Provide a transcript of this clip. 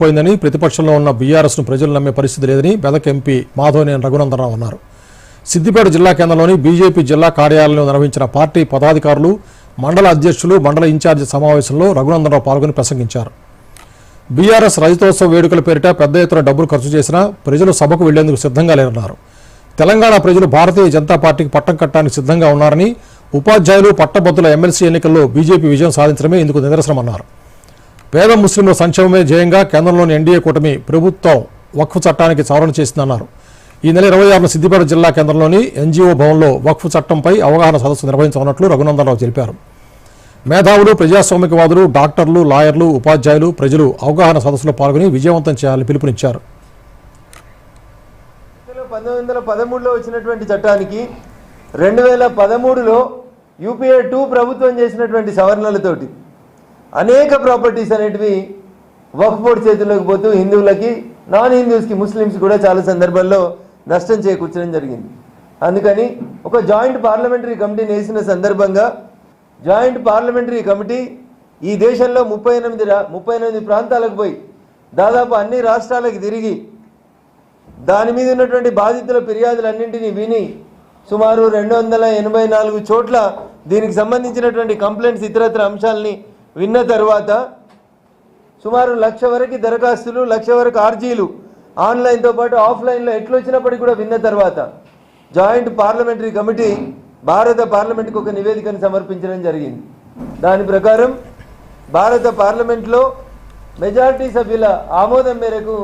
పోయిందని ప్రతిపక్షంలో ఉన్న బీఆర్ఎస్ను ప్రజలు నమ్మే పరిస్థితి లేదని మెదక్ ఎంపీ మాధవనేని రఘునందనరావు అన్నారు. సిద్దిపేట జిల్లా కేంద్రంలోని బీజేపీ జిల్లా కార్యాలయంలో నిర్వహించిన పార్టీ పదాధికారులు, మండల అధ్యక్షులు, మండల ఇన్ఛార్జి సమావేశంలో రఘునందనరావు పాల్గొని ప్రసంగించారు. బీఆర్ఎస్ రజతోత్సవ వేడుకల పేరిట పెద్ద ఎత్తున డబ్బులు ఖర్చు చేసినా ప్రజలు సభకు వెళ్లేందుకు సిద్ధంగా లేరన్నారు. తెలంగాణ ప్రజలు భారతీయ జనతా పార్టీకి పట్టం కట్టడానికి సిద్ధంగా ఉన్నారని, ఉపాధ్యాయులు, పట్టభద్రుల ఎమ్మెల్సీ ఎన్నికల్లో బీజేపీ విజయం సాధించడమే ఇందుకు నిదర్శనమన్నారు. పేద ముస్లింల సంక్షేమమే ధ్యేయంగా కేంద్రంలోని ఎన్డీఏ కూటమి ప్రభుత్వం వక్ఫ్ చట్టానికి సవరణ చేసిందన్నారు. ఈ నెల 26న సిద్దిపేట జిల్లా కేంద్రంలోని ఎన్జీఓ భవన్లో వక్ఫ్ చట్టంపై అవగాహన సదస్సు నిర్వహించనున్నట్లు రఘునందనరావు తెలిపారు. మేధావులు, ప్రజాస్వామికవాదులు, డాక్టర్లు, లాయర్లు, ఉపాధ్యాయులు, ప్రజలు అవగాహన సదస్సులో పాల్గొని విజయవంతం చేయాలని పిలుపునిచ్చారు. 1913లో వచ్చినటువంటి చట్టానికి 2013లో యూపీఏ 2 ప్రభుత్వం చేసినటువంటి సవరణలతోటి అనేక ప్రాపర్టీస్ అనేటివి వక్ఫ్ బోర్డు చేతుల్లోకి పోతూ హిందువులకి, నాన్ హిందూస్కి, ముస్లిమ్స్ కూడా చాలా సందర్భాల్లో నష్టం చేకూర్చడం జరిగింది. అందుకని ఒక జాయింట్ పార్లమెంటరీ కమిటీని వేసిన సందర్భంగా జాయింట్ పార్లమెంటరీ కమిటీ ఈ దేశంలో 38 ప్రాంతాలకు పోయి దాదాపు అన్ని రాష్ట్రాలకు తిరిగి దాని మీద ఉన్నటువంటి బాధితుల ఫిర్యాదులన్నింటినీ విని సుమారు 284 చోట్ల దీనికి సంబంధించినటువంటి కంప్లైంట్స్, ఇతరత్ర అంశాలని విన్న తర్వాత సుమారు 1,00,000 వరకు దరఖాస్తులు, 1,00,000 వరకు ఆర్జీలు ఆన్లైన్తో పాటు ఆఫ్లైన్లో ఎట్లొచ్చినప్పటికీ కూడా విన్న తర్వాత జాయింట్ పార్లమెంటరీ కమిటీ భారత పార్లమెంట్కి ఒక నివేదికను సమర్పించడం జరిగింది. దాని ప్రకారం భారత పార్లమెంట్లో మెజారిటీ సభ్యుల ఆమోదం మేరకు